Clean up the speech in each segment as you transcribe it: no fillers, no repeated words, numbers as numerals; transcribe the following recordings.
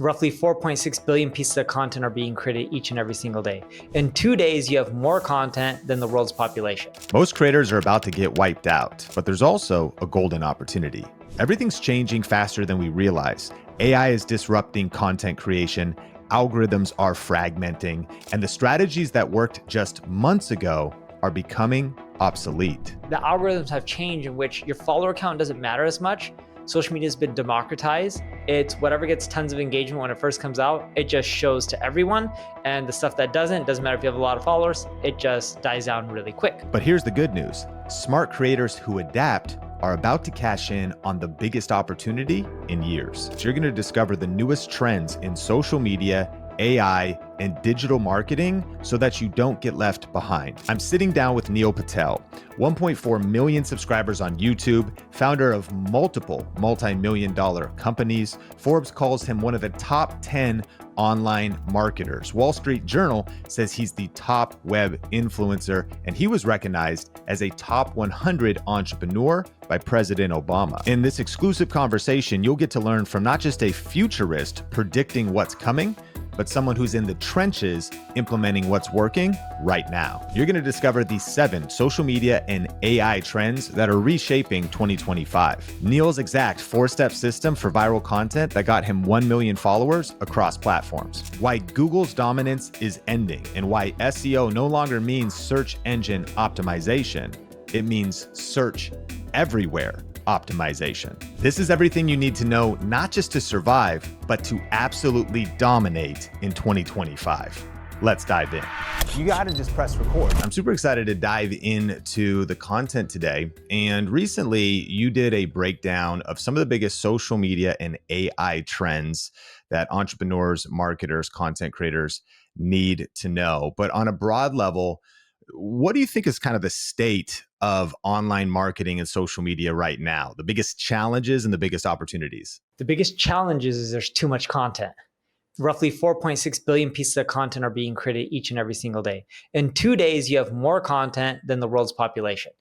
Roughly 4.6 billion pieces of content are being created each and every single day. In 2 days, you have more content than the world's population. Most creators are about to get wiped out, but there's also a golden opportunity. Everything's changing faster than we realize. AI is disrupting content creation, algorithms are fragmenting, and the strategies that worked just months ago are becoming obsolete. The algorithms have changed in which your follower count doesn't matter as much. Social media has been democratized. It's whatever gets tons of engagement when it first comes out, it just shows to everyone. And the stuff that doesn't matter if you have a lot of followers, it just dies down really quick. But here's the good news. Smart creators who adapt are about to cash in on the biggest opportunity in years. So you're going to discover the newest trends in social media, AI, and digital marketing so that you don't get left behind. I'm sitting down with Neil Patel, 1.4 million subscribers on YouTube, founder of multiple multi-million-dollar companies. Forbes calls him one of the top 10 online marketers. Wall Street Journal says he's the top web influencer, and he was recognized as a top 100 entrepreneur by President Obama. In this exclusive conversation, you'll get to learn from not just a futurist predicting what's coming, but someone who's in the trenches implementing what's working right now. You're going to discover the 7 social media and AI trends that are reshaping 2025. Neil's exact 4-step system for viral content that got him 1 million followers across platforms. Why Google's dominance is ending and why SEO no longer means search engine optimization. It means search everywhere optimization. This is everything you need to know, not just to survive, but to absolutely dominate in 2025. Let's dive in. You got to just press record. I'm super excited to dive into the content today. And recently you did a breakdown of some of the biggest social media and AI trends that entrepreneurs, marketers, content creators need to know. But on a broad level, what do you think is kind of the state of online marketing and social media right now? The biggest challenges and the biggest opportunities? The biggest challenges is there's too much content. Roughly 4.6 billion pieces of content are being created each and every single day. In 2 days, you have more content than the world's population.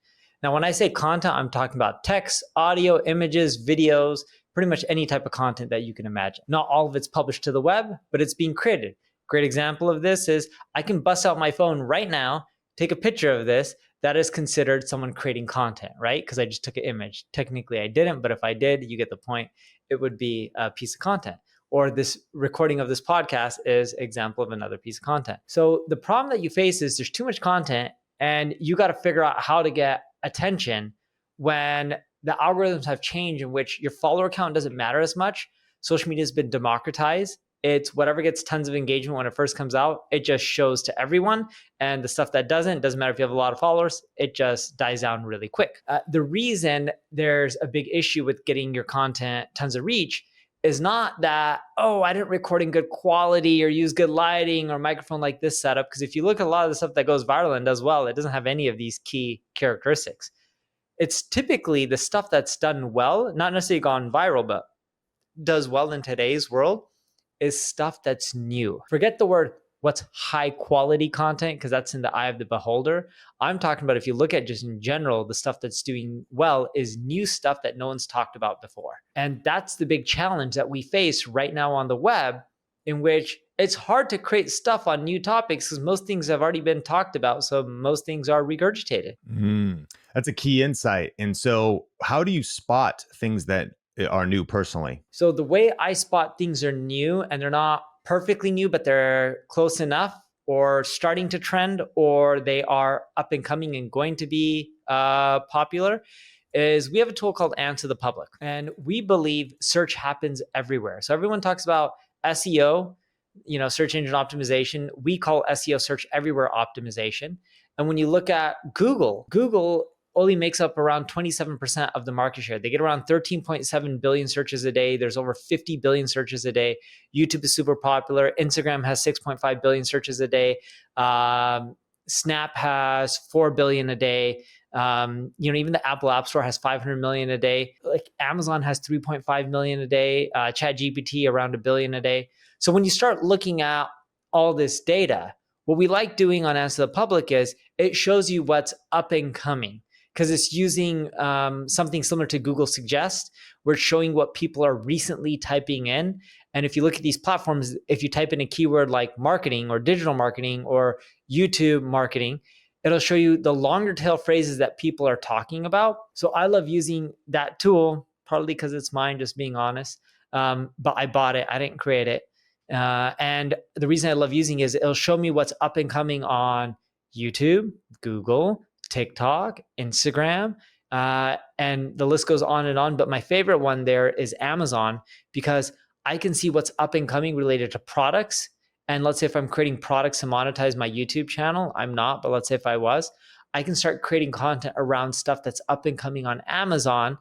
Now, when I say content, I'm talking about text, audio, images, videos, pretty much any type of content that you can imagine. Not all of it's published to the web, but it's being created. Great example of this is I can bust out my phone right now, take a picture of this. That is considered someone creating content, right? Because I just took an image. Technically, I didn't, but if I did, you get the point. It would be a piece of content. Or this recording of this podcast is an example of another piece of content. So the problem that you face is there's too much content and you got to figure out how to get attention when the algorithms have changed in which your follower count doesn't matter as much. Social media has been democratized. It's whatever gets tons of engagement when it first comes out, it just shows to everyone. And the stuff that doesn't matter if you have a lot of followers, it just dies down really quick. The reason there's a big issue with getting your content tons of reach is not that, oh, I didn't record in good quality or use good lighting or microphone like this setup. Because if you look at a lot of the stuff that goes viral and does well, it doesn't have any of these key characteristics. It's typically the stuff that's done well, not necessarily gone viral, but does well in today's world, is stuff that's new. Forget the word what's high quality content, because that's in the eye of the beholder. I'm talking about if you look at just in general, the stuff that's doing well is new stuff that no one's talked about before. And that's the big challenge that we face right now on the web, in which it's hard to create stuff on new topics because most things have already been talked about. So most things are regurgitated. That's a key insight. And so how do you spot things that are new personally? So the way I spot things are new, and they're not perfectly new, but they're close enough or starting to trend, or they are up and coming and going to be popular, is we have a tool called Answer the Public. And we believe search happens everywhere. So everyone talks about SEO, search engine optimization. We call SEO search everywhere optimization. And when you look at Google only makes up around 27% of the market share. They get around 13.7 billion searches a day. There's over 50 billion searches a day. YouTube is super popular. Instagram has 6.5 billion searches a day. Snap has 4 billion a day. Even the Apple App Store has 500 million a day. Like Amazon has 3.5 million a day. ChatGPT around 1 billion a day. So when you start looking at all this data, what we like doing on Answer the Public is it shows you what's up and coming, because it's using something similar to Google Suggest, where it's showing what people are recently typing in. And if you look at these platforms, if you type in a keyword like marketing or digital marketing or YouTube marketing, it'll show you the longer tail phrases that people are talking about. So I love using that tool, partly because it's mine, just being honest. But I bought it, I didn't create it. And the reason I love using it is it'll show me what's up and coming on YouTube, Google, TikTok, Instagram, and the list goes on and on. But my favorite one there is Amazon, because I can see what's up and coming related to products. And let's say if I'm creating products to monetize my YouTube channel, I'm not, but let's say if I was, I can start creating content around stuff that's up and coming on Amazon.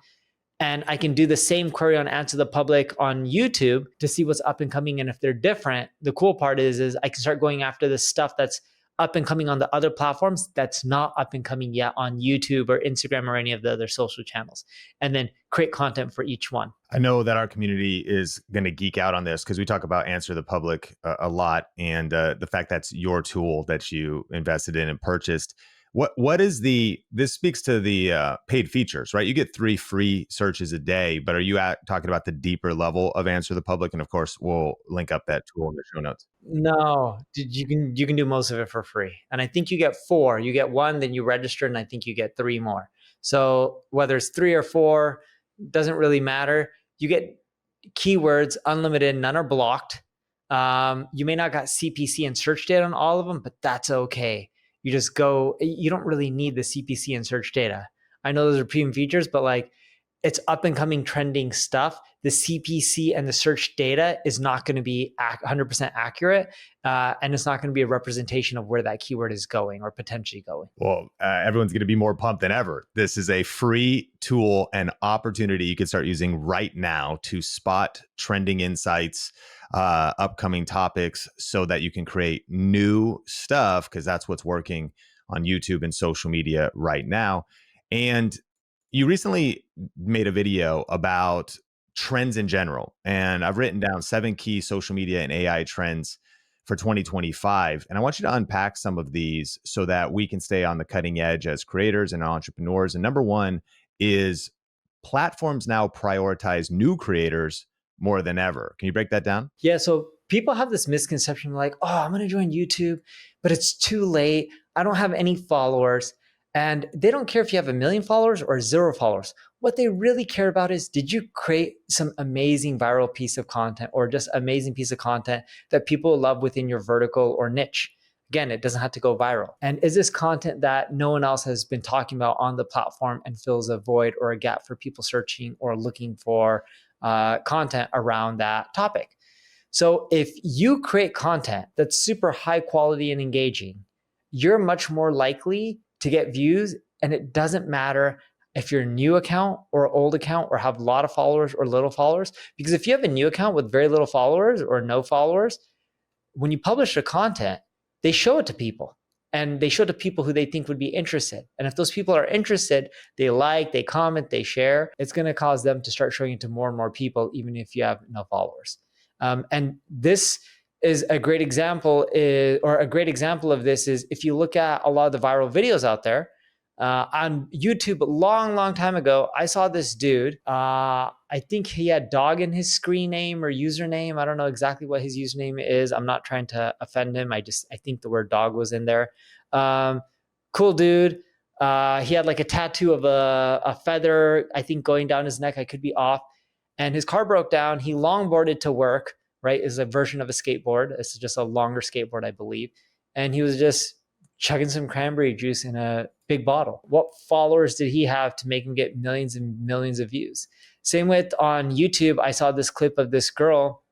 And I can do the same query on Answer the Public on YouTube to see what's up and coming. And if they're different, the cool part is I can start going after the stuff that's up and coming on the other platforms that's not up and coming yet on YouTube or Instagram or any of the other social channels, and then create content for each one. I know that our community is going to geek out on this because we talk about Answer the Public a lot, and the fact that's your tool that you invested in and purchased. What is this speaks to the paid features, right? You get 3 free searches a day, but are you talking about the deeper level of Answer the Public? And of course, we'll link up that tool in the show notes. No, you can do most of it for free. And I think you get 4. You get 1, then you register, and I think you get 3 more. So whether it's 3 or 4, doesn't really matter. You get keywords unlimited, none are blocked. You may not got CPC and search data on all of them, but that's okay. You just go, you don't really need the CPC and search data. I know those are premium features, but like it's up and coming trending stuff. The CPC and the search data is not going to be 100% accurate. And it's not going to be a representation of where that keyword is going or potentially going. Well, everyone's going to be more pumped than ever. This is a free tool and opportunity you can start using right now to spot trending insights, upcoming topics, so that you can create new stuff, because that's what's working on YouTube and social media right now. And you recently made a video about trends in general, and I've written down 7 key social media and AI trends for 2025. And I want you to unpack some of these so that we can stay on the cutting edge as creators and entrepreneurs. And number 1 is platforms now prioritize new creators more than ever. Can you break that down? Yeah. So people have this misconception like, oh, I'm going to join YouTube, but it's too late. I don't have any followers. And they don't care if you have 1 million followers or 0 followers. What they really care about is, did you create some amazing viral piece of content or just amazing piece of content that people love within your vertical or niche? Again, it doesn't have to go viral. And is this content that no one else has been talking about on the platform and fills a void or a gap for people searching or looking for content around that topic? So if you create content that's super high quality and engaging, you're much more likely to get views. And it doesn't matter if you're a new account or old account or have a lot of followers or little followers, because if you have a new account with very little followers or no followers, when you publish the content, they show it to people, and they show it to people who they think would be interested. And if those people are interested, they like, they comment, they share, it's going to cause them to start showing it to more and more people, even if you have no followers. And this is a great example, of this is if you look at a lot of the viral videos out there on YouTube. Long time ago, I saw this dude. I think he had dog in his screen name or username. I don't know exactly what his username is. I'm not trying to offend him. I think the word dog was in there. Cool dude. He had like a tattoo of a feather, I think, going down his neck. I could be off. And his car broke down. He longboarded to work, right? Is a version of a skateboard. It's just a longer skateboard, I believe. And he was just chugging some cranberry juice in a big bottle. What followers did he have to make him get millions and millions of views? Same with on YouTube. I saw this clip of this girl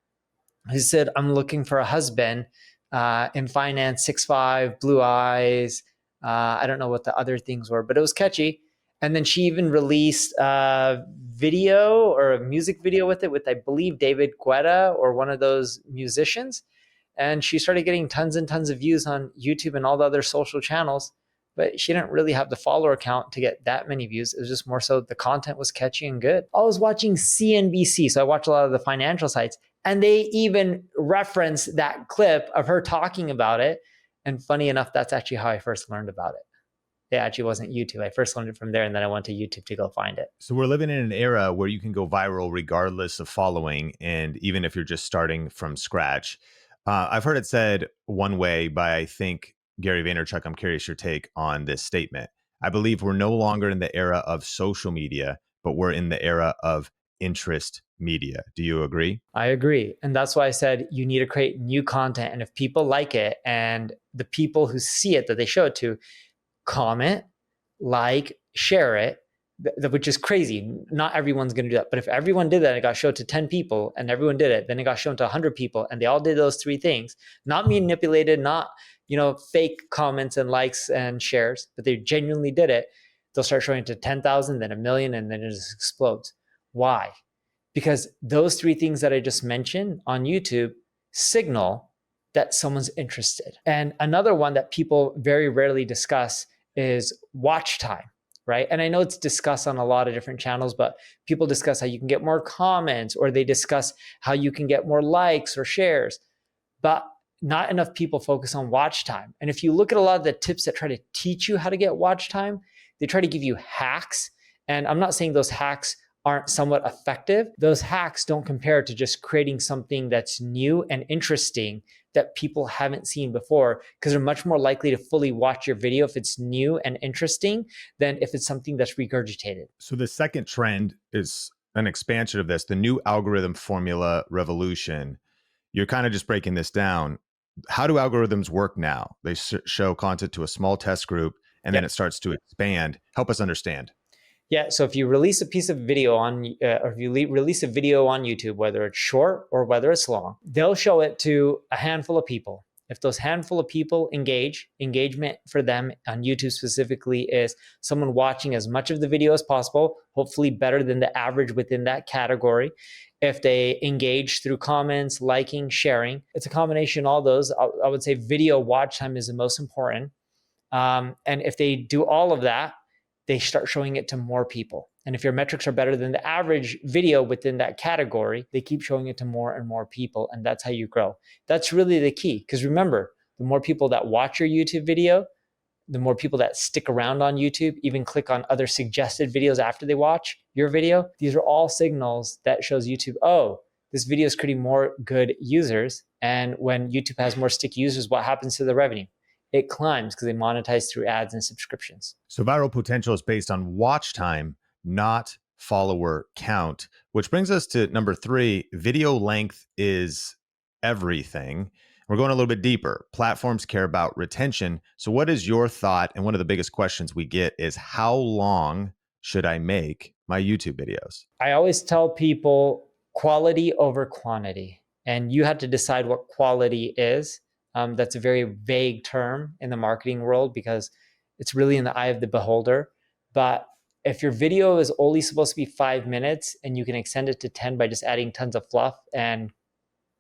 who said, I'm looking for a husband in finance, 6'5", blue eyes. I don't know what the other things were, but it was catchy. And then she even released a video or a music video with it with, I believe, David Guetta or one of those musicians. And she started getting tons and tons of views on YouTube and all the other social channels, but she didn't really have the follower count to get that many views. It was just more so the content was catchy and good. I was watching CNBC, so I watch a lot of the financial sites, and they even reference that clip of her talking about it. And funny enough, that's actually how I first learned about it. It actually wasn't YouTube. I first learned it from there, and then I went to YouTube to go find it. So we're living in an era where you can go viral regardless of following, and even if you're just starting from scratch. I've heard it said one way by, I think, Gary Vaynerchuk. I'm curious your take on this statement. I believe we're no longer in the era of social media, but we're in the era of interest media. Do you agree? I agree. And that's why I said you need to create new content. And if people like it and the people who see it that they show it to comment, like, share it, which is crazy. Not everyone's going to do that. But if everyone did that, it got shown to 10 people and everyone did it, then it got shown to 100 people and they all did those three things, not manipulated, not, fake comments and likes and shares, but they genuinely did it. They'll start showing it to 10,000, then a million, and then it just explodes. Why? Because those three things that I just mentioned on YouTube signal that someone's interested. And another one that people very rarely discuss is watch time, right? And I know it's discussed on a lot of different channels, but people discuss how you can get more comments, or they discuss how you can get more likes or shares, but not enough people focus on watch time. And if you look at a lot of the tips that try to teach you how to get watch time, they try to give you hacks. And I'm not saying those hacks aren't somewhat effective. Those hacks don't compare to just creating something that's new and interesting that people haven't seen before, because they're much more likely to fully watch your video if it's new and interesting than if it's something that's regurgitated. So the second trend is an expansion of this, the new algorithm formula revolution. You're kind of just breaking this down. How do algorithms work now? They show content to a small test group and then it starts to expand. Help us understand. Yeah, so if you release a piece of video or if you release a video on YouTube, whether it's short or whether it's long, they'll show it to a handful of people. If those handful of people engagement for them on YouTube specifically is someone watching as much of the video as possible, hopefully better than the average within that category. If they engage through comments, liking, sharing, it's a combination of all those. I would say video watch time is the most important. And if they do all of that, they start showing it to more people. And if your metrics are better than the average video within that category, they keep showing it to more and more people. And that's how you grow. That's really the key. Because remember, the more people that watch your YouTube video, the more people that stick around on YouTube, even click on other suggested videos after they watch your video. These are all signals that shows YouTube, oh, this video is creating more good users. And when YouTube has more sticky users, what happens to the revenue? It climbs because they monetize through ads and subscriptions. So viral potential is based on watch time, not follower count, which brings us to number 3. Video length is everything. We're going a little bit deeper. Platforms care about retention. So what is your thought? And one of the biggest questions we get is, how long should I make my YouTube videos? I always tell people quality over quantity. And you have to decide what quality is. That's a very vague term in the marketing world because it's really in the eye of the beholder. But if your video is only supposed to be 5 minutes and you can extend it to 10 by just adding tons of fluff and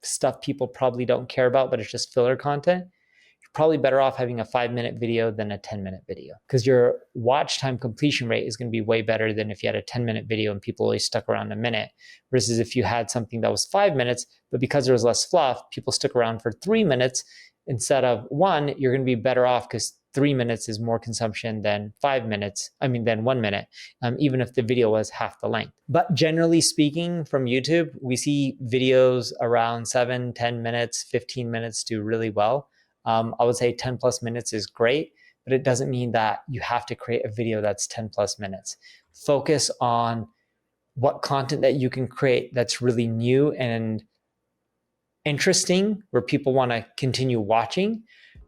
stuff people probably don't care about, but it's just filler content, you're probably better off having a 5-minute video than a 10-minute video, because your watch time completion rate is going to be way better than if you had a 10-minute video and people always stuck around a minute, versus if you had something that was 5 minutes, but because there was less fluff, people stuck around for 3 minutes instead of 1. You're going to be better off because 3 minutes is more consumption than 5 minutes. Than 1 minute, even if the video was half the length. But generally speaking, from YouTube, we see videos around 7, 10 minutes, 15 minutes do really well. I would say 10 plus minutes is great, but it doesn't mean that you have to create a video that's 10 plus minutes. Focus on what content that you can create that's really new and interesting, where people want to continue watching,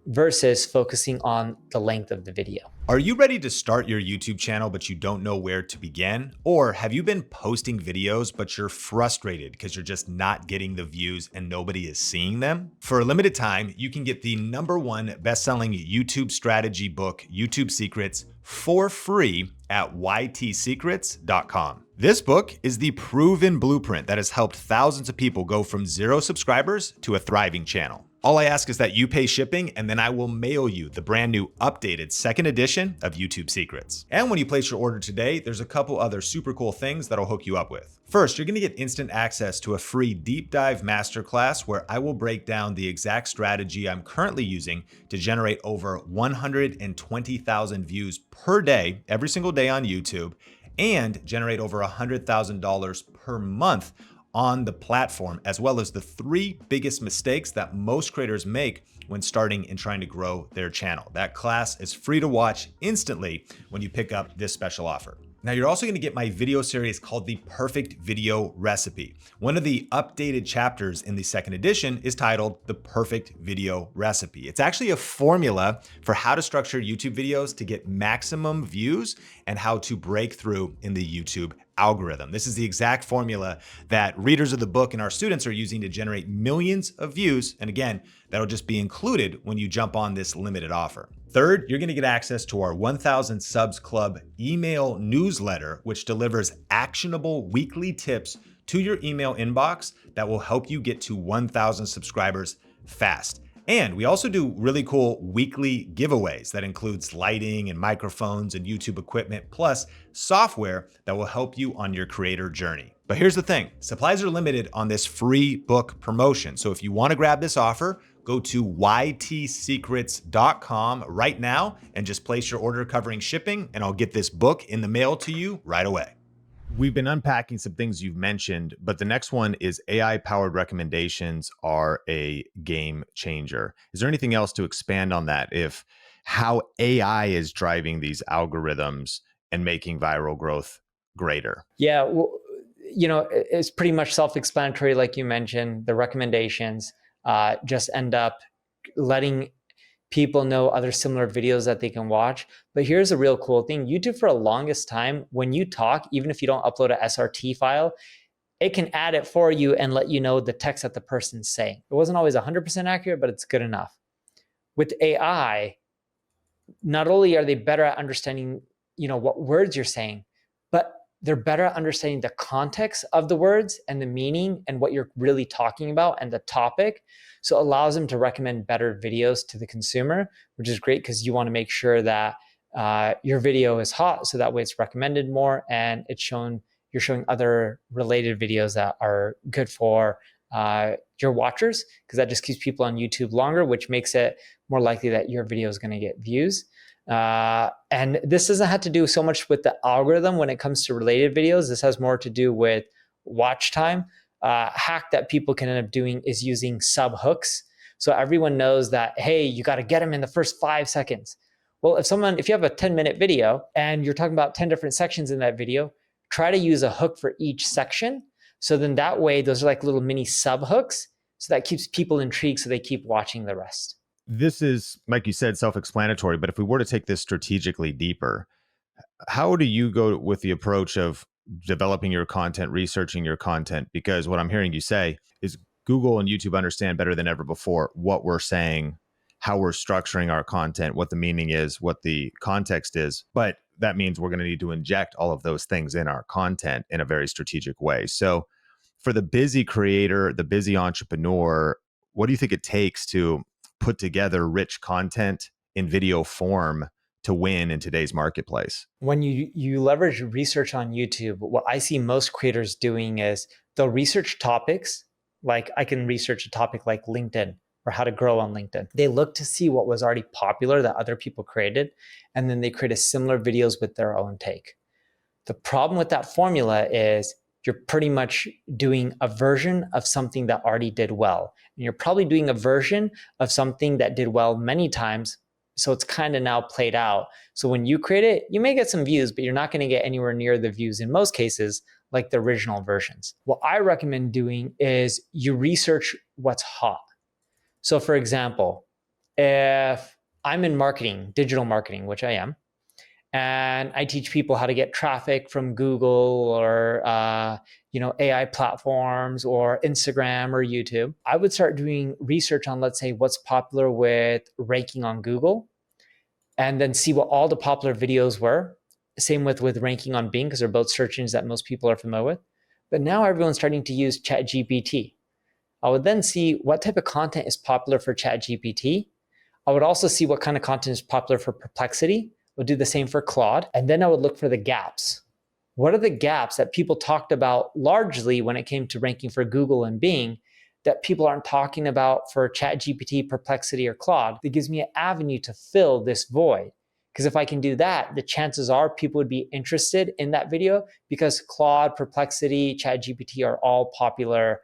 versus focusing on the length of the video. Are you ready to start your YouTube channel, but you don't know where to begin? Or have you been posting videos, but you're frustrated because you're just not getting the views and nobody is seeing them? For a limited time, you can get the #1 best-selling YouTube strategy book, YouTube Secrets, for free at ytsecrets.com. This book is the proven blueprint that has helped thousands of people go from 0 subscribers to a thriving channel. All I ask is that you pay shipping, and then I will mail you the brand new updated second edition of YouTube Secrets. And when you place your order today, there's a couple other super cool things that I'll hook you up with. First, you're gonna get instant access to a free deep dive masterclass where I will break down the exact strategy I'm currently using to generate over 120,000 views per day, every single day on YouTube, and generate over $100,000 per month on the platform, as well as the 3 biggest mistakes that most creators make when starting and trying to grow their channel. That class is free to watch instantly when you pick up this special offer. Now, you're also gonna get my video series called The Perfect Video Recipe. One of the updated chapters in the second edition is titled The Perfect Video Recipe. It's actually a formula for how to structure YouTube videos to get maximum views and how to break through in the YouTube algorithm. This is the exact formula that readers of the book and our students are using to generate millions of views. And again, that'll just be included when you jump on this limited offer. Third, you're gonna get access to our 1000 Subs Club email newsletter, which delivers actionable weekly tips to your email inbox that will help you get to 1000 subscribers fast. And we also do really cool weekly giveaways that includes lighting and microphones and YouTube equipment, plus software that will help you on your creator journey. But here's the thing, supplies are limited on this free book promotion. So if you wanna grab this offer, go to ytsecrets.com right now and just place your order covering shipping, and I'll get this book in the mail to you right away. We've been unpacking some things you've mentioned, but the next one is AI-powered recommendations are a game changer. Is there anything else to expand on that? If how AI is driving these algorithms and making viral growth greater? Yeah, well, it's pretty much self-explanatory, like you mentioned. The recommendations just end up letting people know other similar videos that they can watch. But here's a real cool thing. YouTube, for the longest time, when you talk, even if you don't upload a SRT file, it can add it for you and let you know the text that the person's saying. It wasn't always 100% accurate, but it's good enough. With AI, not only are they better at understanding, what words you're saying, but they're better at understanding the context of the words and the meaning and what you're really talking about and the topic. So it allows them to recommend better videos to the consumer, which is great because you want to make sure that your video is hot, so that way it's recommended more and you're showing other related videos that are good for your watchers, because that just keeps people on YouTube longer, which makes it more likely that your video is going to get views. And this doesn't have to do so much with the algorithm when it comes to related videos. This has more to do with watch time. Hack that people can end up doing is using sub hooks. So everyone knows that, hey, you got to get them in the first 5 seconds. Well, if you have a 10-minute video and you're talking about 10 different sections in that video, try to use a hook for each section. So then that way, those are like little mini sub hooks. So that keeps people intrigued, so they keep watching the rest. This is, like you said, self-explanatory, but if we were to take this strategically deeper, how do you go with the approach of developing your content, researching your content? Because what I'm hearing you say is Google and YouTube understand better than ever before what we're saying, how we're structuring our content, what the meaning is, what the context is. But that means we're going to need to inject all of those things in our content in a very strategic way. So for the busy creator, the busy entrepreneur, what do you think it takes to put together rich content in video form to win in today's marketplace? When you leverage research on YouTube, what I see most creators doing is they'll research topics. Like I can research a topic like LinkedIn or how to grow on LinkedIn. They look to see what was already popular that other people created, and then they create a similar videos with their own take. The problem with that formula is you're pretty much doing a version of something that already did well. And you're probably doing a version of something that did well many times. So it's kind of now played out. So when you create it, you may get some views, but you're not going to get anywhere near the views in most cases like the original versions. What I recommend doing is you research what's hot. So for example, if I'm in marketing, digital marketing, which I am, and I teach people how to get traffic from Google or AI platforms or Instagram or YouTube, I would start doing research on, let's say, what's popular with ranking on Google, and then see what all the popular videos were. Same with ranking on Bing, because they're both search engines that most people are familiar with. But now everyone's starting to use ChatGPT. I would then see what type of content is popular for ChatGPT. I would also see what kind of content is popular for Perplexity. I would do the same for Claude. And then I would look for the gaps. What are the gaps that people talked about largely when it came to ranking for Google and Bing that people aren't talking about for ChatGPT, Perplexity, or Claude? That gives me an avenue to fill this void. Because if I can do that, the chances are people would be interested in that video because Claude, Perplexity, ChatGPT are all popular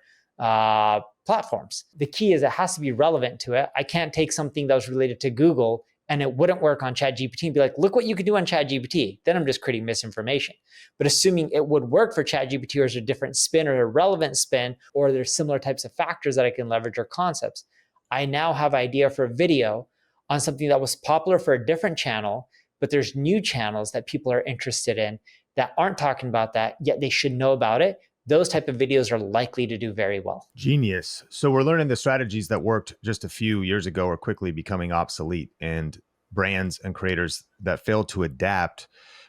platforms. The key is it has to be relevant to it. I can't take something that was related to Google and it wouldn't work on ChatGPT and be like, look what you can do on ChatGPT. Then I'm just creating misinformation. But assuming it would work for ChatGPT, or there's a different spin or a relevant spin, or there's similar types of factors that I can leverage or concepts, I now have an idea for a video on something that was popular for a different channel, but there's new channels that people are interested in that aren't talking about that, yet they should know about it. Those type of videos are likely to do very well. Genius. So we're learning the strategies that worked just a few years ago are quickly becoming obsolete, and brands and creators that fail to adapt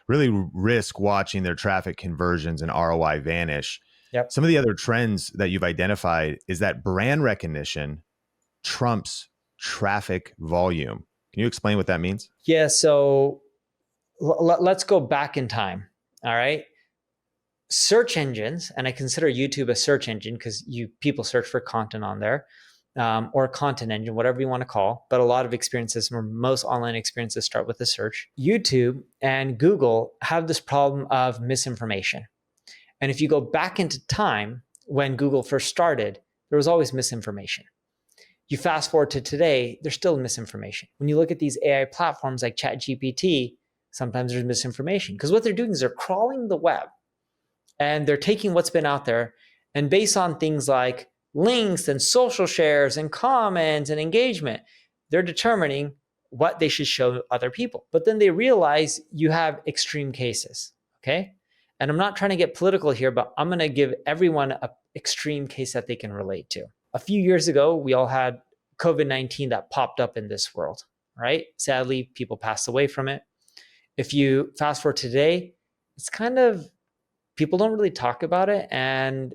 really risk watching their traffic conversions and ROI vanish. Yep. Some of the other trends that you've identified is that brand recognition trumps traffic volume. Can you explain what that means? Yeah, so let's go back in time. All right. Search engines, and I consider YouTube a search engine because people search for content on there, or a content engine, whatever you want to call. But a lot of experiences, or most online experiences, start with a search. YouTube and Google have this problem of misinformation. And if you go back into time, when Google first started, there was always misinformation. You fast forward to today, there's still misinformation. When you look at these AI platforms like ChatGPT, sometimes there's misinformation because what they're doing is they're crawling the web. And they're taking what's been out there, and based on things like links and social shares and comments and engagement, they're determining what they should show other people. But then they realize you have extreme cases, okay? And I'm not trying to get political here, but I'm going to give everyone an extreme case that they can relate to. A few years ago, we all had COVID-19 that popped up in this world, right? Sadly, people passed away from it. If you fast forward today, it's kind of, people don't really talk about it and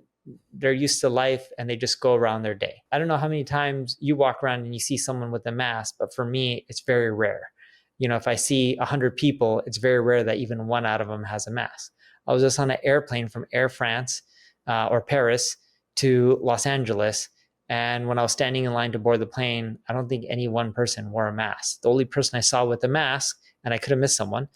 they're used to life and they just go around their day. I don't know how many times you walk around and you see someone with a mask, but for me, it's very rare. If I see 100 people, it's very rare that even one out of them has a mask. I was just on an airplane from Air France or Paris to Los Angeles. And when I was standing in line to board the plane, I don't think any one person wore a mask. The only person I saw with a mask, and I could have missed someone,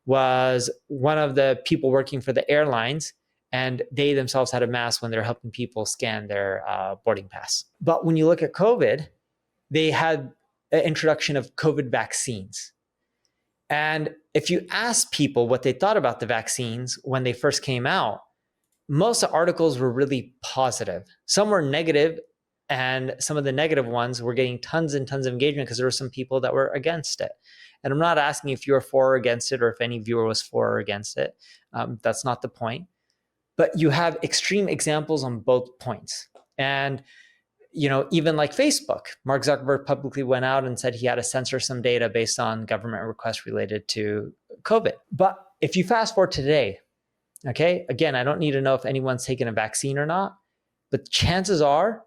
was one of the people working for the airlines, and they themselves had a mask when they're helping people scan their boarding pass. But when you look at COVID, they had an introduction of COVID vaccines. And if you ask people what they thought about the vaccines when they first came out, most of the articles were really positive. Some were negative, and some of the negative ones were getting tons and tons of engagement because there were some people that were against it. And I'm not asking if you're for or against it or if any viewer was for or against it. That's not the point. But you have extreme examples on both points. And, even like Facebook, Mark Zuckerberg publicly went out and said he had to censor some data based on government requests related to COVID. But if you fast forward to today, okay, again, I don't need to know if anyone's taken a vaccine or not, but chances are,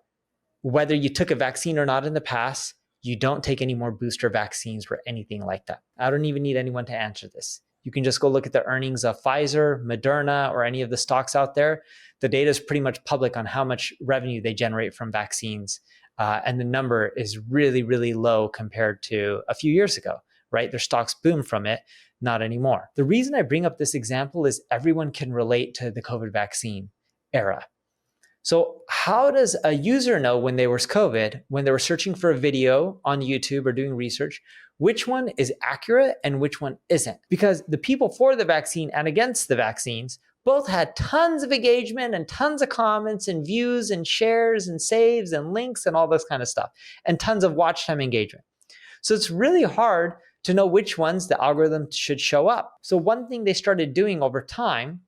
whether you took a vaccine or not in the past, you don't take any more booster vaccines or anything like that. I don't even need anyone to answer this. You can just go look at the earnings of Pfizer, Moderna, or any of the stocks out there. The data is pretty much public on how much revenue they generate from vaccines. And the number is really, really low compared to a few years ago, right? Their stocks boomed from it, not anymore. The reason I bring up this example is everyone can relate to the COVID vaccine era. So how does a user know when there was COVID, when they were searching for a video on YouTube or doing research, which one is accurate and which one isn't? Because the people for the vaccine and against the vaccines both had tons of engagement and tons of comments and views and shares and saves and links and all this kind of stuff, and tons of watch time engagement. So it's really hard to know which ones the algorithm should show up. So one thing they started doing over time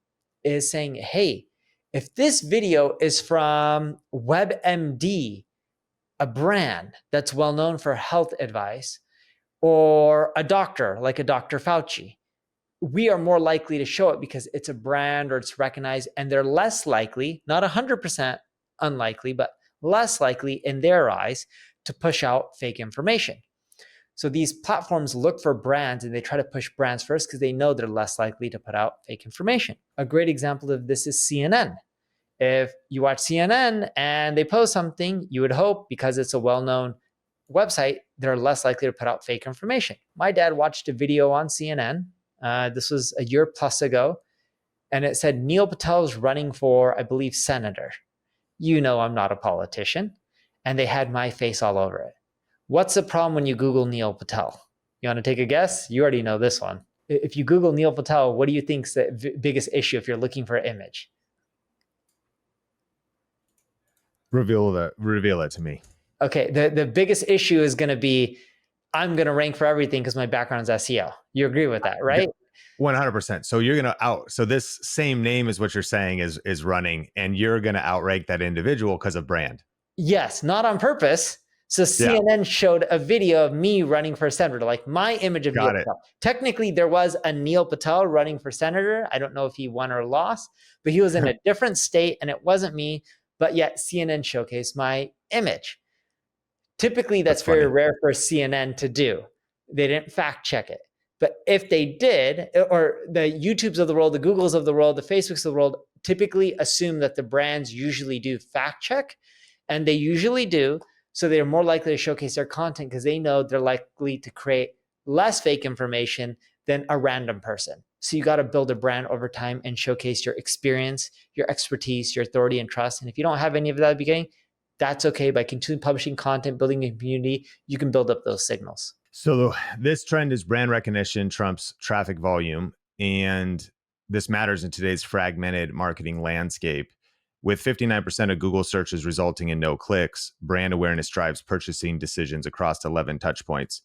is saying, hey, if this video is from WebMD, a brand that's well known for health advice, or a doctor like a Dr. Fauci, we are more likely to show it because it's a brand or it's recognized, and they're less likely, not 100% unlikely, but less likely in their eyes to push out fake information. So these platforms look for brands and they try to push brands first because they know they're less likely to put out fake information. A great example of this is CNN. If you watch CNN and they post something, you would hope, because it's a well-known website, they're less likely to put out fake information. My dad watched a video on CNN. This was a year plus ago. And it said Neil Patel is running for, I believe, senator. You know I'm not a politician. And they had my face all over it. What's the problem when you Google Neil Patel? You want to take a guess? You already know this one. If you Google Neil Patel, what do you think is the biggest issue if you're looking for an image? Reveal it to me. Okay, the biggest issue is going to be, I'm going to rank for everything because my background is SEO. You agree with that, right? 100%. So you're going to so this same name is what you're saying is running, and you're going to outrank that individual because of brand. Yes, not on purpose. So CNN showed a video of me running for senator, like my image of Neil Patel. Technically, there was a Neil Patel running for senator. I don't know if he won or lost, but he was in a different state and it wasn't me, but yet CNN showcased my image. Typically, that's very rare for CNN to do. They didn't fact check it. But if they did, or the YouTubes of the world, the Googles of the world, the Facebooks of the world, typically assume that the brands usually do fact check, and they usually do. So they're more likely to showcase their content because they know they're likely to create less fake information than a random person. So you got to build a brand over time and showcase your experience, your expertise, your authority and trust. And if you don't have any of that at the beginning, that's okay. By continuing publishing content, building a community, you can build up those signals. So this trend is brand recognition trumps traffic volume. And this matters in today's fragmented marketing landscape. With 59% of Google searches resulting in no clicks, brand awareness drives purchasing decisions across 11 touch points.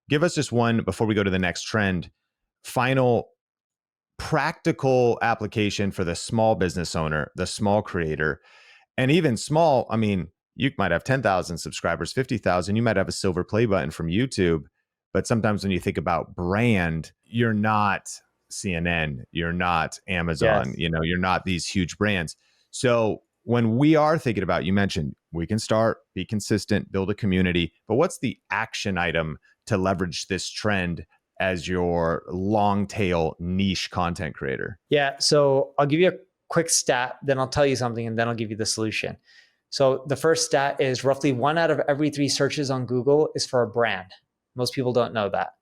Give us just one, before we go to the next trend, final practical application for the small business owner, the small creator, and even small. I mean, you might have 10,000 subscribers, 50,000. You might have a silver play button from YouTube. But sometimes when you think about brand, you're not CNN, you're not Amazon, you're not these huge brands. So when we are thinking about, you mentioned we can start, be consistent, build a community, but what's the action item to leverage this trend as your long tail niche content creator? Yeah. So I'll give you a quick stat, then I'll tell you something, and then I'll give you the solution. So the first stat is roughly 1 out of every 3 searches on Google is for a brand. Most people don't know that.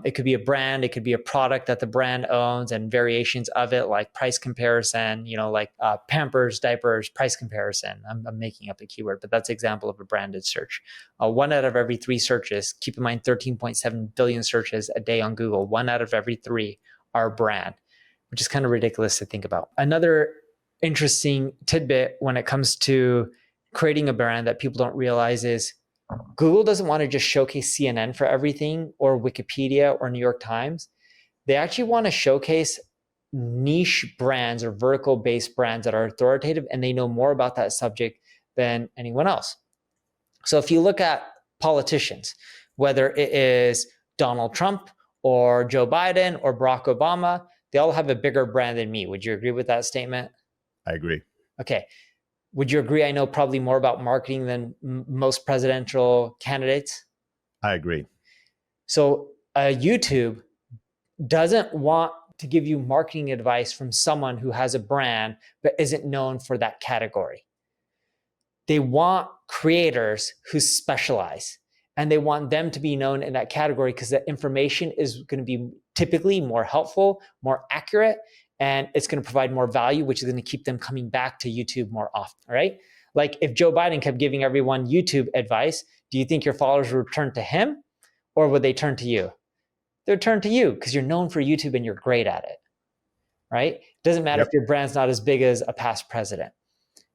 It could be a brand, it could be a product that the brand owns and variations of it, like price comparison, like Pampers, diapers, price comparison. I'm making up a keyword, but that's an example of a branded search. 1 out of every 3 searches, keep in mind 13.7 billion searches a day on Google, 1 out of every 3 are brand, which is kind of ridiculous to think about. Another interesting tidbit when it comes to creating a brand that people don't realize is Google doesn't want to just showcase CNN for everything, or Wikipedia or New York Times. They actually want to showcase niche brands or vertical based brands that are authoritative and they know more about that subject than anyone else. So if you look at politicians, whether it is Donald Trump or Joe Biden or Barack Obama, they all have a bigger brand than me. Would you agree with that statement? I agree. Okay. Would you agree I know probably more about marketing than most presidential candidates? I agree. So YouTube doesn't want to give you marketing advice from someone who has a brand but isn't known for that category. They want creators who specialize, and they want them to be known in that category because that information is going to be typically more helpful, more accurate, and it's going to provide more value, which is going to keep them coming back to YouTube more often, right? Like if Joe Biden kept giving everyone YouTube advice, do you think your followers would turn to him or would they turn to you? They'd turn to you because you're known for YouTube and you're great at it, right? It doesn't matter if your brand's not as big as a past president.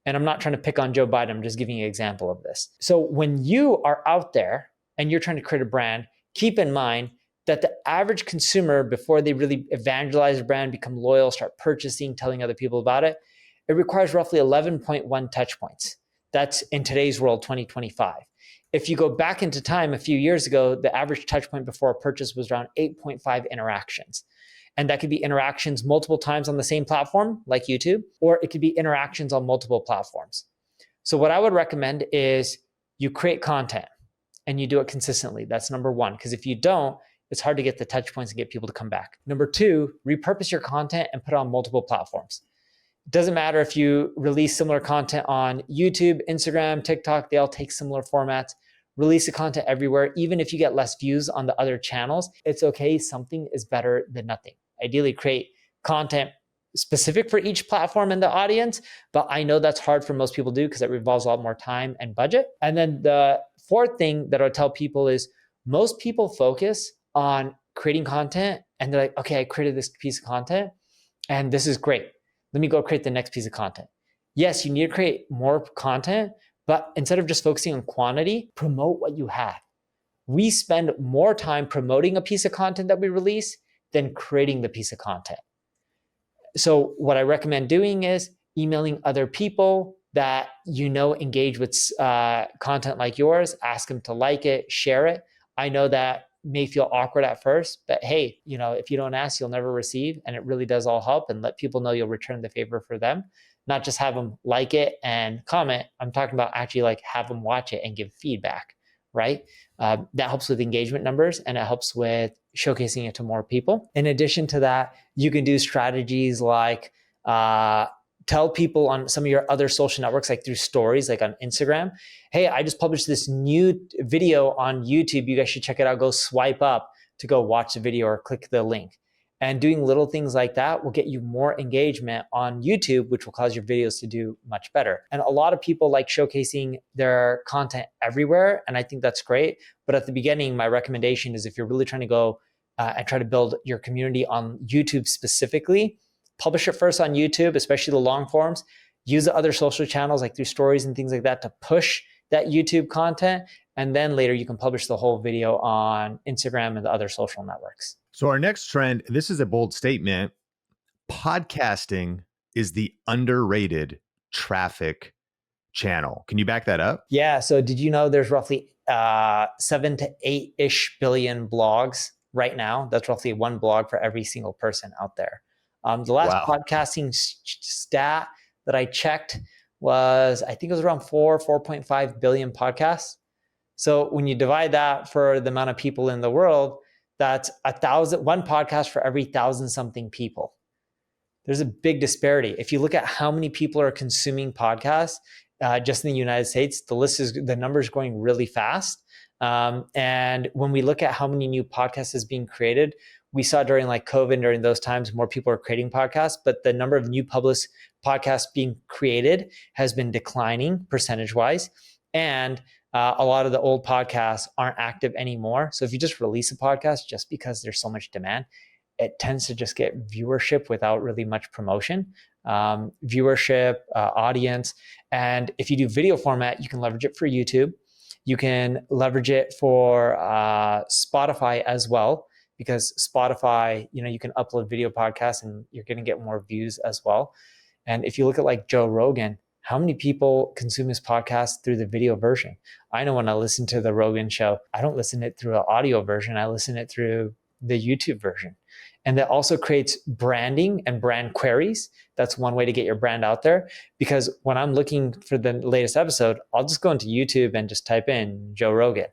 And I'm not trying to pick on Joe Biden, I'm just giving you an example of this. So when you are out there and you're trying to create a brand, keep in mind that the average consumer, before they really evangelize the brand, become loyal, start purchasing, telling other people about it, it requires roughly 11.1 touch points. That's in today's world, 2025. If you go back into time a few years ago, the average touch point before a purchase was around 8.5 interactions. And that could be interactions multiple times on the same platform, like YouTube, or it could be interactions on multiple platforms. So what I would recommend is you create content and you do it consistently. That's number one. Because if you don't, it's hard to get the touch points and get people to come back. Number two, repurpose your content and put it on multiple platforms. It doesn't matter if you release similar content on YouTube, Instagram, TikTok, they all take similar formats. Release the content everywhere. Even if you get less views on the other channels, it's okay. Something is better than nothing. Ideally, create content specific for each platform and the audience, but I know that's hard for most people to do because it involves a lot more time and budget. And then the fourth thing that I would tell people is most people focus on creating content and they're like, okay, I created this piece of content and this is great. Let me go create the next piece of content. Yes, you need to create more content, but instead of just focusing on quantity, promote what you have. We spend more time promoting a piece of content that we release than creating the piece of content. So what I recommend doing is emailing other people that you know engage with content like yours, ask them to like it, share it. I know that may feel awkward at first, but hey, if you don't ask, you'll never receive. And it really does all help, and let people know you'll return the favor for them, not just have them like it and comment. I'm talking about actually like have them watch it and give feedback, right? That helps with engagement numbers and it helps with showcasing it to more people. In addition to that, you can do strategies like tell people on some of your other social networks, like through stories, like on Instagram, hey, I just published this new video on YouTube. You guys should check it out. Go swipe up to go watch the video or click the link. And doing little things like that will get you more engagement on YouTube, which will cause your videos to do much better. And a lot of people like showcasing their content everywhere, and I think that's great. But at the beginning, my recommendation is if you're really trying to go and try to build your community on YouTube specifically, publish it first on YouTube, especially the long forms. Use the other social channels like through stories and things like that to push that YouTube content. And then later you can publish the whole video on Instagram and the other social networks. So our next trend, this is a bold statement. Podcasting is the underrated traffic channel. Can you back that up? Yeah. So did you know there's roughly 7 to 8-ish billion blogs right now? That's roughly one blog for every single person out there. The last podcasting stat that I checked was, I think it was around 4.5 billion podcasts. So when you divide that for the amount of people in the world, that's one podcast for every 1,000 something people. There's a big disparity. If you look at how many people are consuming podcasts just in the United States, the number is growing really fast. And when we look at how many new podcasts is being created, we saw during like COVID, during those times, more people are creating podcasts, but the number of new published podcasts being created has been declining percentage-wise. And a lot of the old podcasts aren't active anymore. So if you just release a podcast just because there's so much demand, it tends to just get viewership without really much promotion, audience. And if you do video format, you can leverage it for YouTube. You can leverage it for Spotify as well, because Spotify, you can upload video podcasts and you're going to get more views as well. And if you look at like Joe Rogan, how many people consume his podcast through the video version? I know when I listen to the Rogan show, I don't listen to it through an audio version. I listen to it through the YouTube version. And that also creates branding and brand queries. That's one way to get your brand out there. Because when I'm looking for the latest episode, I'll just go into YouTube and just type in Joe Rogan.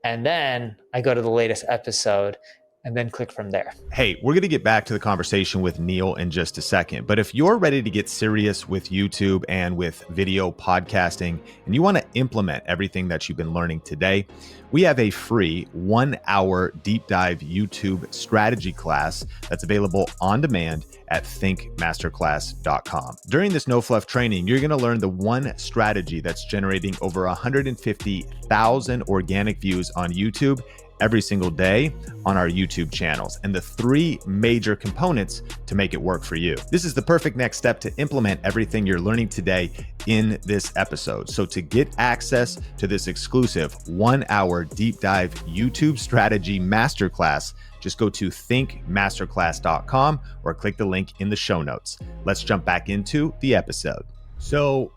And then I go to the latest episode and then click from there. Hey, we're going to get back to the conversation with Neil in just a second. But if you're ready to get serious with YouTube and with video podcasting, and you want to implement everything that you've been learning today, we have a free 1-hour deep dive YouTube strategy class that's available on demand at thinkmasterclass.com. During this no fluff training, you're going to learn the one strategy that's generating over 150,000 organic views on YouTube every single day on our YouTube channels, and the 3 major components to make it work for you. This is the perfect next step to implement everything you're learning today in this episode. So to get access to this exclusive 1-hour deep dive YouTube strategy masterclass, just go to thinkmasterclass.com or click the link in the show notes. Let's jump back into the episode. So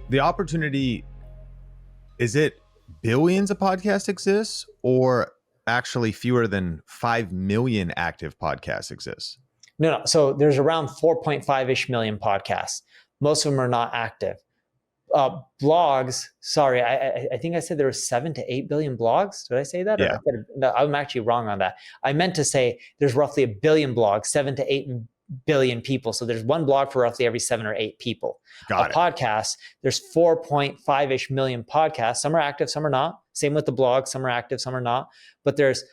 the opportunity, is it billions of podcasts exist, or actually fewer than 5 million active podcasts exist? No. So there's around 4.5-ish million podcasts. Most of them are not active. Blogs. Sorry, I think I said there were 7 to 8 billion blogs. Did I say that? Yeah. No, I'm actually wrong on that. I meant to say there's roughly 1 billion blogs, 7 to 8 billion people. So there's one blog for roughly every 7 or 8 people. Got it. Podcast, there's 4.5-ish million podcasts. Some are active, some are not. Same with the blog. Some are active, some are not. But there's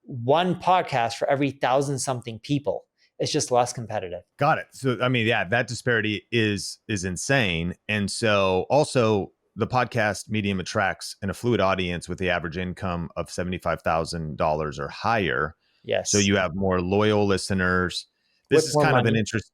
one podcast for every 1,000 something people. It's just less competitive. Got it. So, I mean, yeah, that disparity is insane. And so also the podcast medium attracts an affluent audience with the average income of $75,000 or higher. Yes. So you have more loyal listeners. This With is more kind of an money. interest,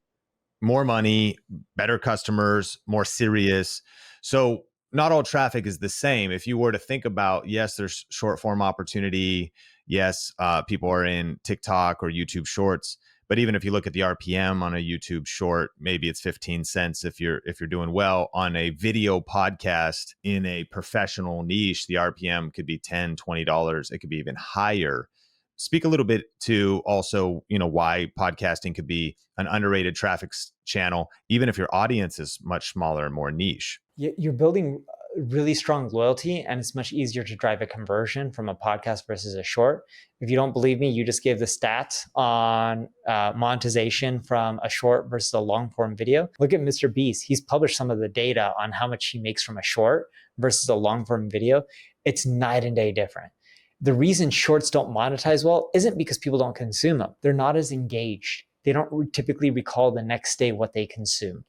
more money, better customers, more serious. So not all traffic is the same. If you were to think about, yes, there's short form opportunity. Yes, people are in TikTok or YouTube Shorts. But even if you look at the RPM on a YouTube short, maybe it's 15 cents if you're doing well. On a video podcast in a professional niche, the RPM could be $10, $20. It could be even higher. Speak a little bit to also, why podcasting could be an underrated traffic channel, even if your audience is much smaller and more niche. You're building really strong loyalty, and it's much easier to drive a conversion from a podcast versus a short. If you don't believe me, you just gave the stats on monetization from a short versus a long form video. Look at Mr. Beast. He's published some of the data on how much he makes from a short versus a long form video. It's night and day different. The reason shorts don't monetize well isn't because people don't consume them. They're not as engaged. They don't typically recall the next day what they consumed.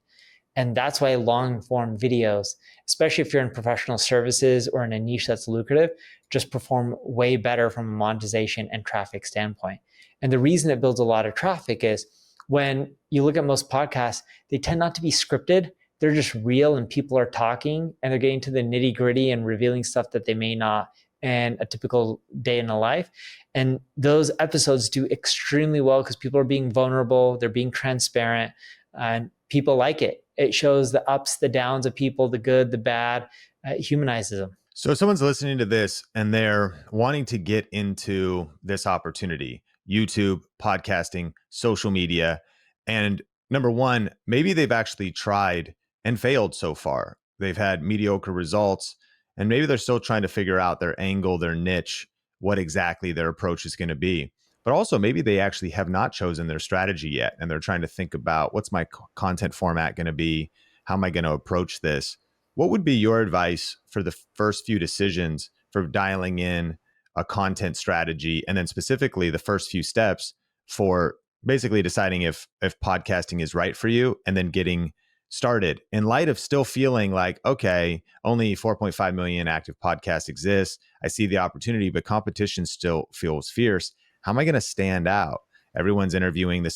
And that's why long form videos, especially if you're in professional services or in a niche that's lucrative, just perform way better from a monetization and traffic standpoint. And the reason it builds a lot of traffic is when you look at most podcasts, they tend not to be scripted. They're just real and people are talking and they're getting to the nitty gritty and revealing stuff that they may not in a typical day in a life. And those episodes do extremely well because people are being vulnerable, they're being transparent, and people like it. It shows the ups, the downs of people, the good, the bad, humanizes them. So if someone's listening to this and they're wanting to get into this opportunity, YouTube, podcasting, social media, and number one, maybe they've actually tried and failed so far. They've had mediocre results, and maybe they're still trying to figure out their angle, their niche, what exactly their approach is going to be. But also maybe they actually have not chosen their strategy yet, and they're trying to think about what's my content format going to be? How am I going to approach this? What would be your advice for the first few decisions for dialing in a content strategy, and then specifically the first few steps for basically deciding if podcasting is right for you and then getting started in light of still feeling like, okay, only 4.5 million active podcasts exist. I see the opportunity, but competition still feels fierce. How am I going to stand out? Everyone's interviewing the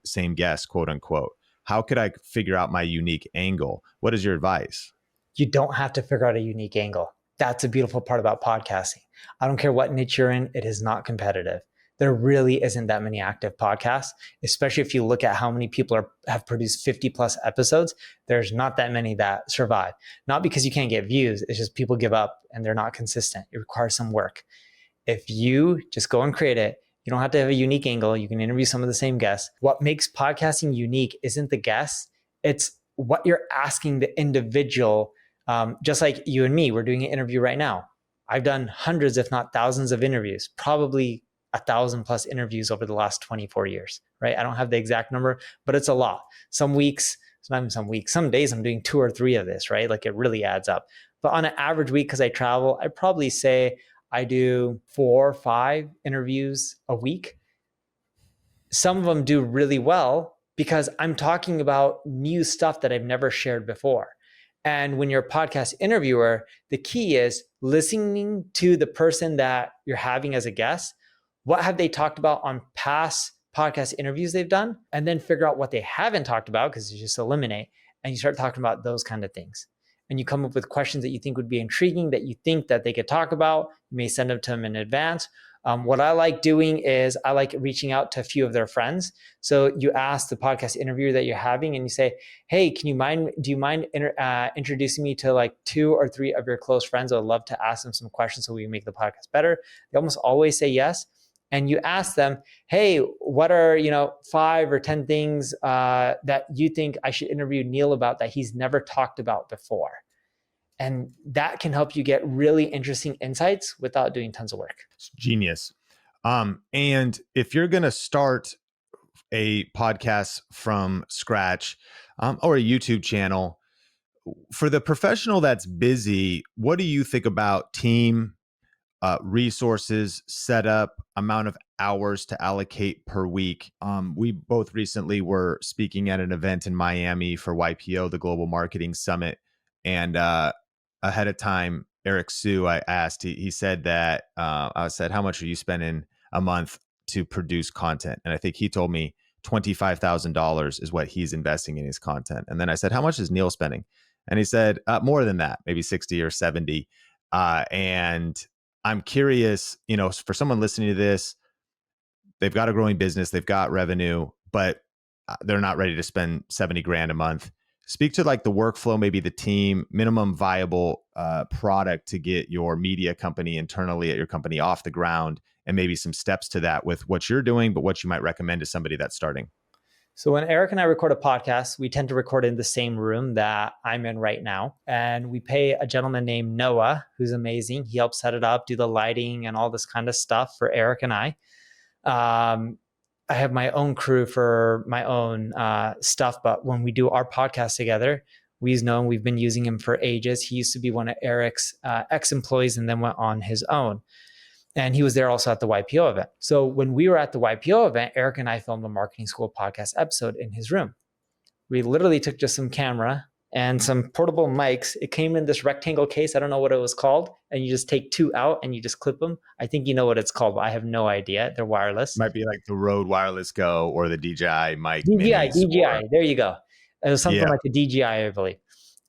same guest, quote unquote. How could I figure out my unique angle? What is your advice? You don't have to figure out a unique angle. That's a beautiful part about podcasting. I don't care what niche you're in, it is not competitive. There really isn't that many active podcasts, especially if you look at how many people have produced 50 plus episodes. There's not that many that survive. Not because you can't get views, it's just people give up and they're not consistent. It requires some work. If you just go and create it, you don't have to have a unique angle. You can interview some of the same guests. What makes podcasting unique isn't the guests, it's what you're asking the individual. Just like you and me, we're doing an interview right now. I've done hundreds, if not thousands of interviews, probably 1,000 plus interviews over the last 24 years, right? I don't have the exact number, but it's a lot. Some weeks, some days I'm doing 2 or 3 of this, right? Like it really adds up. But on an average week, because I travel, I probably say I do 4 or 5 interviews a week. Some of them do really well because I'm talking about new stuff that I've never shared before. And when you're a podcast interviewer, the key is listening to the person that you're having as a guest. What have they talked about on past podcast interviews they've done? And then figure out what they haven't talked about, because you just eliminate, and you start talking about those kind of things. And you come up with questions that you think would be intriguing, that you think that they could talk about. You may send them to them in advance. What I like doing is I like reaching out to a few of their friends. So you ask the podcast interviewer that you're having and you say, hey, do you mind introducing me to like 2 or 3 of your close friends? I would love to ask them some questions so we can make the podcast better. They almost always say yes. And you ask them, hey, what are 5 or 10 things that you think I should interview Neil about that he's never talked about before? And that can help you get really interesting insights without doing tons of work. It's genius. And if you're going to start a podcast from scratch, or a YouTube channel, for the professional that's busy, what do you think about team, resources, setup, amount of hours to allocate per week? We both recently were speaking at an event in Miami for YPO, the Global Marketing Summit. And ahead of time, Eric Sue, I asked, he said that, I said, how much are you spending a month to produce content? And I think he told me $25,000 is what he's investing in his content. And then I said, how much is Neil spending? And he said, more than that, maybe 60 or 70. And I'm curious, for someone listening to this, they've got a growing business, they've got revenue, but they're not ready to spend 70 grand a month. Speak to like the workflow, maybe the team, minimum viable product to get your media company internally at your company off the ground, and maybe some steps to that with what you're doing, but what you might recommend to somebody that's starting. So when Eric and I record a podcast, we tend to record in the same room that I'm in right now. And we pay a gentleman named Noah, who's amazing. He helps set it up, do the lighting and all this kind of stuff for Eric and I. I have my own crew for my own stuff, but when we do our podcast together, we've been using him for ages. He used to be one of Eric's ex-employees and then went on his own. And he was there also at the YPO event. So when we were at the YPO event, Eric and I filmed a marketing school podcast episode in his room. We literally took just some camera and some portable mics. It came in this rectangle case. I don't know what it was called. And you just take two out and you just clip them. I think you know what it's called, but I have no idea. They're wireless. Might be like the Rode Wireless Go or the DJI mic. DJI. There you go. It was something like a DJI, I believe.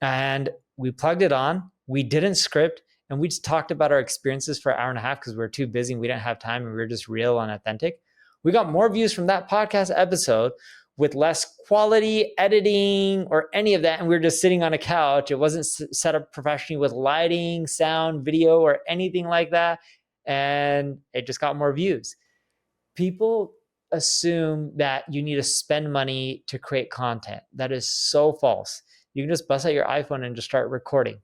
And we plugged it on. We didn't script. And we just talked about our experiences for an hour and a half because we were too busy and we didn't have time and we were just real and authentic. We got more views from that podcast episode with less quality editing or any of that. And we were just sitting on a couch. It wasn't set up professionally with lighting, sound, video, or anything like that. And it just got more views. People assume that you need to spend money to create content. That is so false. You can just bust out your iPhone and just start recording.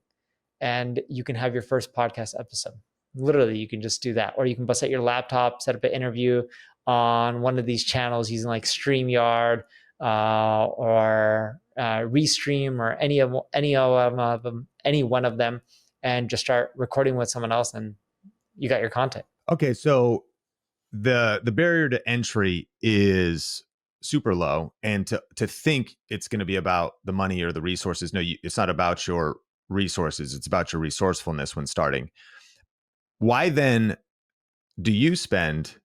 And you can have your first podcast episode. Literally, you can just do that. Or you can bust out your laptop, set up an interview on one of these channels using like StreamYard or Restream or any one of them, and just start recording with someone else, and you got your content. Okay, so the barrier to entry is super low, and to think it's going to be about the money or the resources. No, it's not about your resources. It's about your resourcefulness when starting. Why then do you spend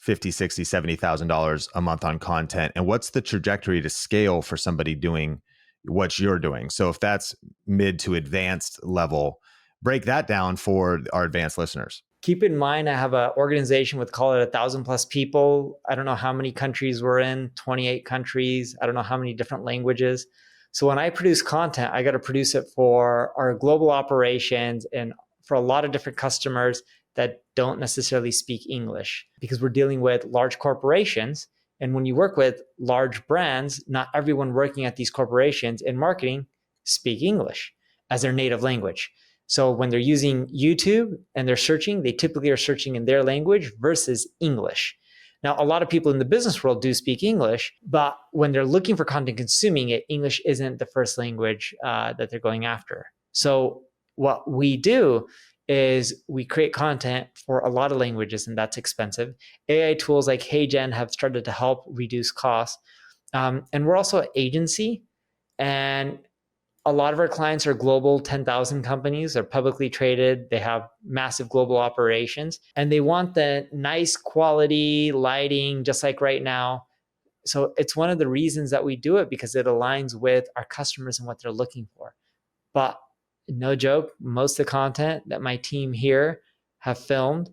$50,000, $60,000, $70,000 a month on content? And what's the trajectory to scale for somebody doing what you're doing? So if that's mid to advanced level, break that down for our advanced listeners. Keep in mind, I have an organization with, call it 1,000+ people. I don't know how many countries we're in, 28 countries. I don't know how many different languages. So when I produce content, I got to produce it for our global operations and for a lot of different customers that don't necessarily speak English, because we're dealing with large corporations. And when you work with large brands, not everyone working at these corporations in marketing speak English as their native language. So when they're using YouTube and they're searching, they typically are searching in their language versus English. Now, a lot of people in the business world do speak English, but when they're looking for content, consuming it, English isn't the first language that they're going after. So what we do is we create content for a lot of languages, and that's expensive. AI tools like HeyGen have started to help reduce costs. And we're also an agency, and a lot of our clients are global 10,000 companies. They're publicly traded. They have massive global operations, and they want the nice quality lighting, just like right now. So it's one of the reasons that we do it, because it aligns with our customers and what they're looking for. But no joke, most of the content that my team here have filmed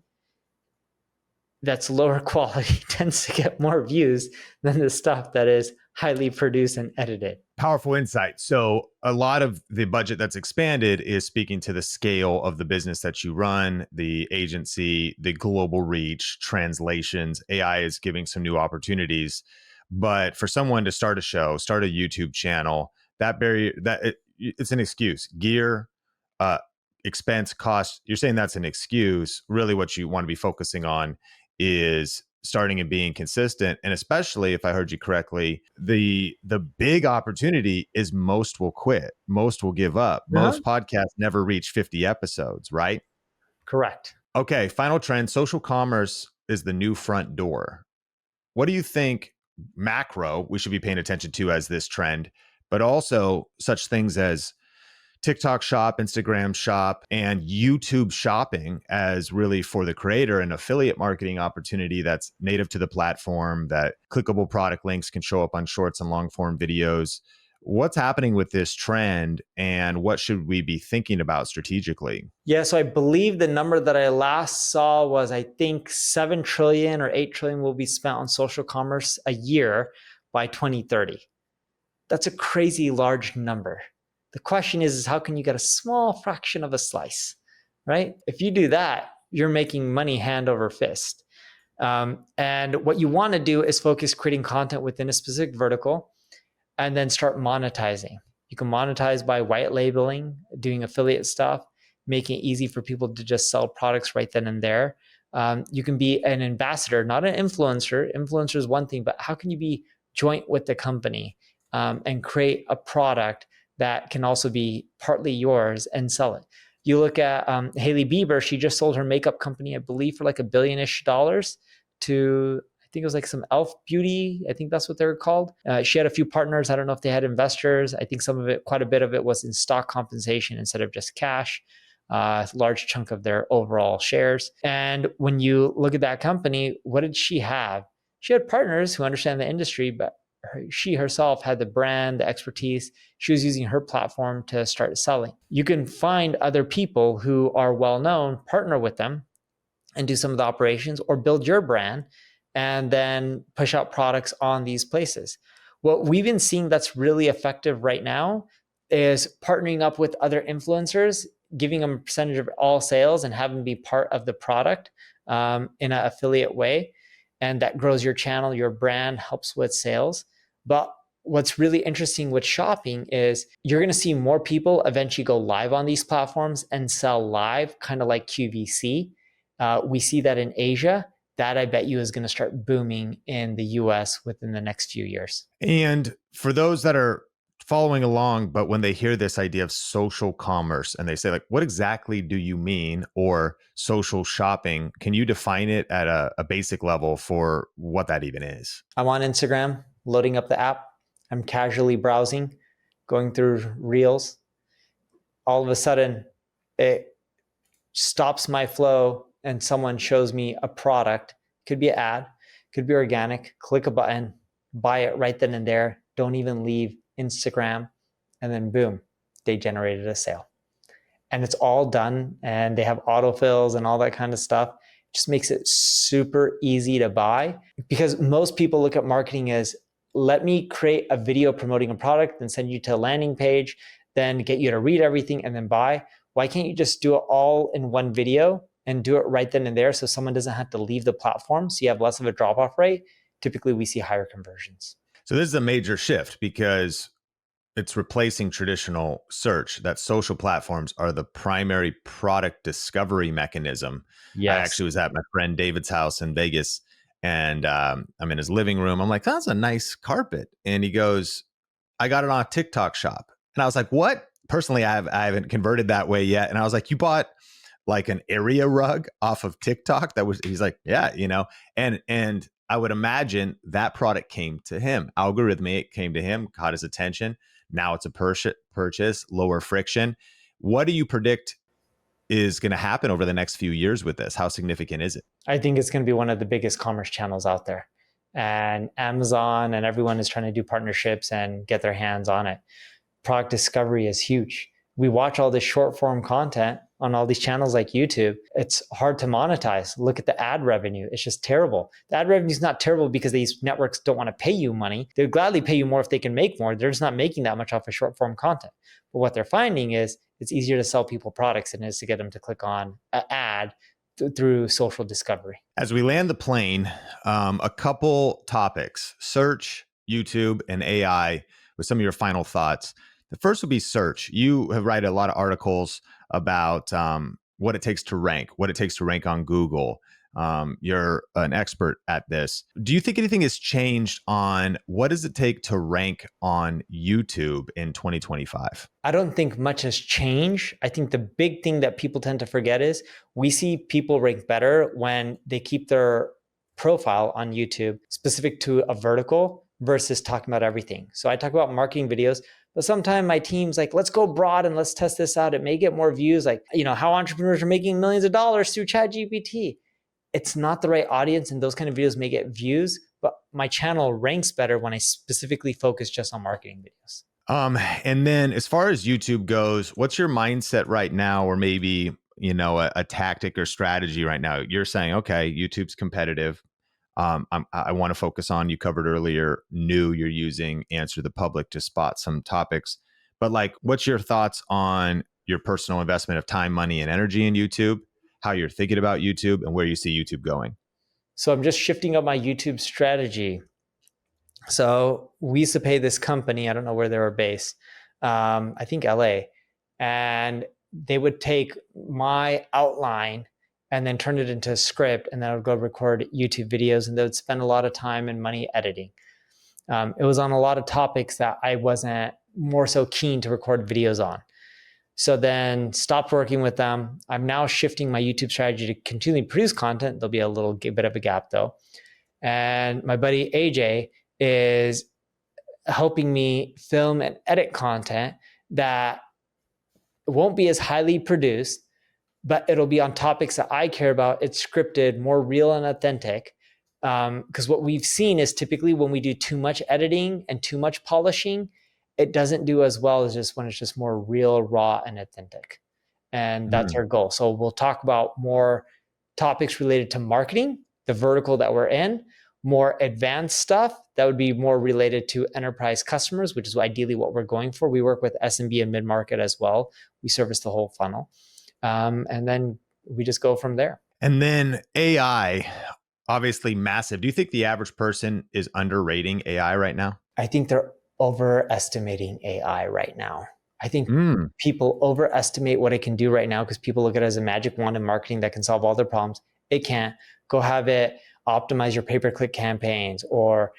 that's lower quality tends to get more views than the stuff that is highly produced and edited. Powerful insight. So a lot of the budget that's expanded is speaking to the scale of the business that you run, the agency, the global reach, translations. AI is giving some new opportunities. But for someone to start a show, start a YouTube channel, that barrier, it's an excuse. Gear, uh, expense cost, you're saying that's an excuse. Really, what you want to be focusing on is starting and being consistent. And especially if I heard you correctly, the big opportunity is most will quit, most will give up. Uh-huh. Most podcasts never reach 50 episodes, right? Correct. Okay, final trend, social commerce is the new front door. What do you think macro we should be paying attention to as this trend, but also such things as TikTok shop, Instagram shop, and YouTube shopping as really for the creator an affiliate marketing opportunity that's native to the platform, that clickable product links can show up on shorts and long form videos. What's happening with this trend and what should we be thinking about strategically? Yeah, so I believe the number that I last saw was, I think 7 trillion or 8 trillion will be spent on social commerce a year by 2030. That's a crazy large number. The question is how can you get a small fraction of a slice, right? If you do that, you're making money hand over fist. And what you want to do is focus creating content within a specific vertical and then start monetizing. You can monetize by white labeling, doing affiliate stuff, making it easy for people to just sell products right then and there. You can be an ambassador, not an influencer. Influencer is one thing, but how can you be joint with the company and create a product that can also be partly yours and sell it? You look at Hailey Bieber, she just sold her makeup company, I believe, for like $1 billion-ish to, I think it was like some Elf Beauty. I think that's what they're called. She had a few partners. I don't know if they had investors. I think some of it, quite a bit of it was in stock compensation instead of just cash, a large chunk of their overall shares. And when you look at that company, what did she have? She had partners who understand the industry, but she herself had the brand, the expertise. She was using her platform to start selling. You can find other people who are well known, partner with them, and do some of the operations or build your brand and then push out products on these places. What we've been seeing that's really effective right now is partnering up with other influencers, giving them a percentage of all sales and having them be part of the product in an affiliate way. And that grows your channel, your brand, helps with sales. But what's really interesting with shopping is you're going to see more people eventually go live on these platforms and sell live, kind of like QVC. We see that in Asia. That I bet you is going to start booming in the US within the next few years. And for those that are following along, but when they hear this idea of social commerce and they say, like, what exactly do you mean? Or social shopping, can you define it at a basic level for what that even is? I'm on Instagram, loading up the app. I'm casually browsing, going through reels. All of a sudden, it stops my flow and someone shows me a product. Could be an ad, could be organic. Click a button, buy it right then and there. Don't even leave Instagram. And then boom, they generated a sale. And it's all done. And they have autofills and all that kind of stuff. It just makes it super easy to buy, because most people look at marketing as, let me create a video promoting a product, then send you to a landing page, then get you to read everything and then buy. Why can't you just do it all in one video and do it right then and there so someone doesn't have to leave the platform, so you have less of a drop-off rate? Typically, we see higher conversions. So this is a major shift because it's replacing traditional search, that social platforms are the primary product discovery mechanism. Yes. I actually was at my friend David's house in Vegas, and I'm in his living room. I'm like, that's a nice carpet. And he goes, I got it on a TikTok shop. And I was like, what? Personally, I haven't converted that way yet. And I was like, you bought like an area rug off of TikTok? He's like, yeah, and I would imagine that product came to him. Algorithmic, it came to him, caught his attention. Now it's a purchase, lower friction. What do you predict is going to happen over the next few years with this? How significant is it? I think it's going to be one of the biggest commerce channels out there. And Amazon and everyone is trying to do partnerships and get their hands on it. Product discovery is huge. We watch all this short form content on all these channels like YouTube. It's hard to monetize. Look at the ad revenue. It's just terrible. The ad revenue is not terrible because these networks don't want to pay you money. They'd gladly pay you more if they can make more. They're just not making that much off of short form content. But what they're finding is it's easier to sell people products than it is to get them to click on an ad through social discovery. As we land the plane, a couple topics: search, YouTube, and AI, with some of your final thoughts. The first would be search. You have written a lot of articles about what it takes to rank, what it takes to rank on Google. You're an expert at this. Do you think anything has changed on what does it take to rank on YouTube in 2025? I don't think much has changed. I think the big thing that people tend to forget is we see people rank better when they keep their profile on YouTube specific to a vertical versus talking about everything. So I talk about marketing videos, but sometimes my team's like, let's go broad and let's test this out. It may get more views, like, how entrepreneurs are making millions of dollars through ChatGPT. It's not the right audience, and those kind of videos may get views, but my channel ranks better when I specifically focus just on marketing videos. And then as far as YouTube goes, what's your mindset right now, or maybe, a tactic or strategy right now? You're saying, okay, YouTube's competitive. I want to focus on, you covered earlier, you're using Answer the Public to spot some topics. But like, what's your thoughts on your personal investment of time, money, and energy in YouTube, how you're thinking about YouTube, and where you see YouTube going? So I'm just shifting up my YouTube strategy. So we used to pay this company, I don't know where they were based, I think LA, and they would take my outline and then turn it into a script, and then I would go record YouTube videos, and they would spend a lot of time and money editing. It was on a lot of topics that I wasn't more so keen to record videos on. So then stopped working with them. I'm now shifting my YouTube strategy to continually produce content. There'll be a little bit of a gap though. And my buddy AJ is helping me film and edit content that won't be as highly produced, but it'll be on topics that I care about. It's scripted, more real and authentic. Because what we've seen is typically when we do too much editing and too much polishing, it doesn't do as well as just when it's just more real, raw, and authentic. And that's our goal. So we'll talk about more topics related to marketing, the vertical that we're in, more advanced stuff that would be more related to enterprise customers, which is ideally what we're going for. We work with SMB and mid-market as well. We service the whole funnel. And then we just go from there. And then AI, obviously massive. Do you think the average person is underrating AI right now? I think they're overestimating AI right now. I think people overestimate what it can do right now because people look at it as a magic wand in marketing that can solve all their problems. It can't. Go have it optimize your pay-per-click campaigns or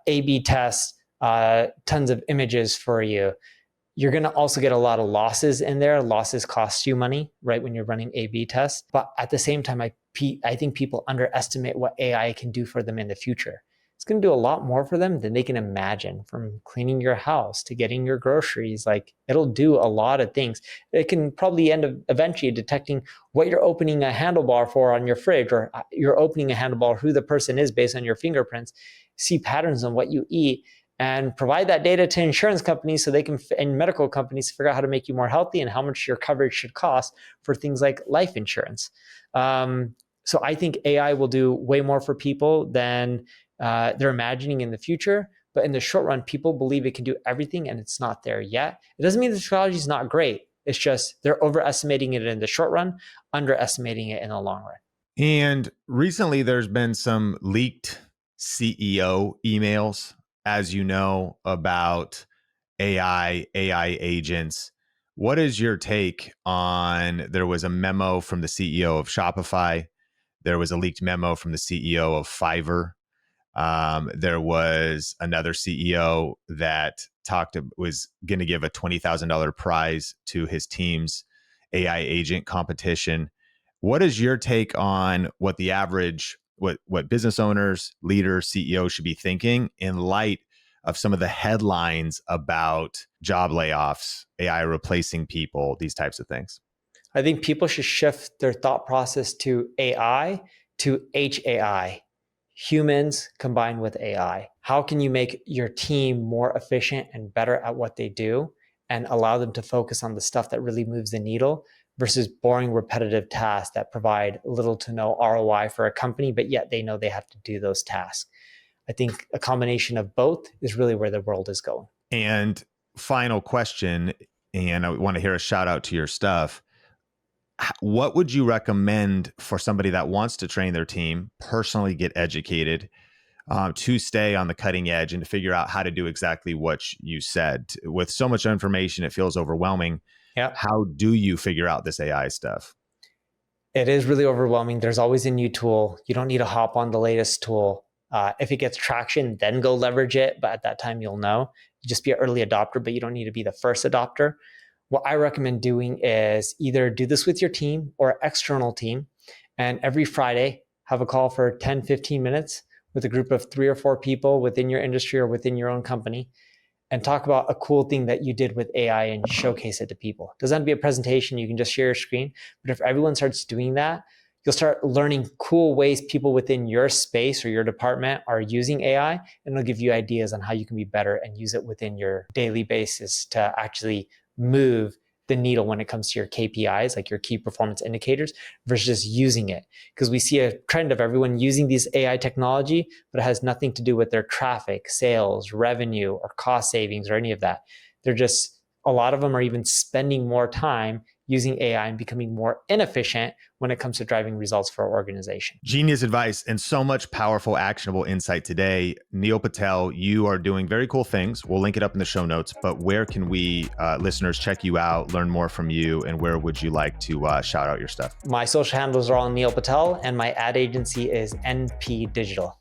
A/B test tons of images for you. You're going to also get a lot of losses in there. Losses cost you money, right, when you're running A/B tests. But at the same time, I think people underestimate what AI can do for them in the future. It's going to do a lot more for them than they can imagine, from cleaning your house to getting your groceries. Like, it'll do a lot of things. It can probably end up eventually detecting what you're opening a handlebar for on your fridge, or you're opening a handlebar, who the person is based on your fingerprints, see patterns on what you eat, and provide that data to insurance companies so they can, and medical companies, figure out how to make you more healthy and how much your coverage should cost for things like life insurance. So I think AI will do way more for people than they're imagining in the future. But in the short run, people believe it can do everything, and it's not there yet. It doesn't mean the technology is not great. It's just they're overestimating it in the short run, underestimating it in the long run. And recently there's been some leaked CEO emails, as you know, about AI agents. What is your take on, there was a memo from the CEO of Shopify. There was a leaked memo from the CEO of Fiverr. There was another CEO that was going to give a $20,000 prize to his team's AI agent competition. What is your take on what the average, what business owners, leaders, CEOs should be thinking in light of some of the headlines about job layoffs, AI replacing people, these types of things? I think people should shift their thought process to AI to HAI. Humans combined with AI. How can you make your team more efficient and better at what they do, and allow them to focus on the stuff that really moves the needle versus boring, repetitive tasks that provide little to no ROI for a company, but yet they know they have to do those tasks? I think a combination of both is really where the world is going. And final question, and I want to hear a shout out to your stuff. What would you recommend for somebody that wants to train their team, personally get educated, to stay on the cutting edge and to figure out how to do exactly what you said? With so much information, it feels overwhelming. Yeah. How do you figure out this AI stuff? It is really overwhelming. There's always a new tool. You don't need to hop on the latest tool. If it gets traction, then go leverage it. But at that time, you'll know. Just be an early adopter, but you don't need to be the first adopter. What I recommend doing is either do this with your team or external team. And every Friday, have a call for 10, 15 minutes with a group of 3 or 4 people within your industry or within your own company and talk about a cool thing that you did with AI and showcase it to people. It doesn't have to be a presentation. You can just share your screen. But if everyone starts doing that, you'll start learning cool ways people within your space or your department are using AI, and it'll give you ideas on how you can be better and use it within your daily basis to actually move the needle when it comes to your KPIs, like your key performance indicators, versus just using it. Because we see a trend of everyone using these AI technology, but it has nothing to do with their traffic, sales, revenue, or cost savings or any of that. They're just, a lot of them are even spending more time using AI and becoming more inefficient when it comes to driving results for our organization. Genius advice and so much powerful, actionable insight today. Neil Patel, you are doing very cool things. We'll link it up in the show notes, but where can we, listeners, check you out, learn more from you, and where would you like to shout out your stuff? My social handles are all Neil Patel, and my ad agency is NP Digital.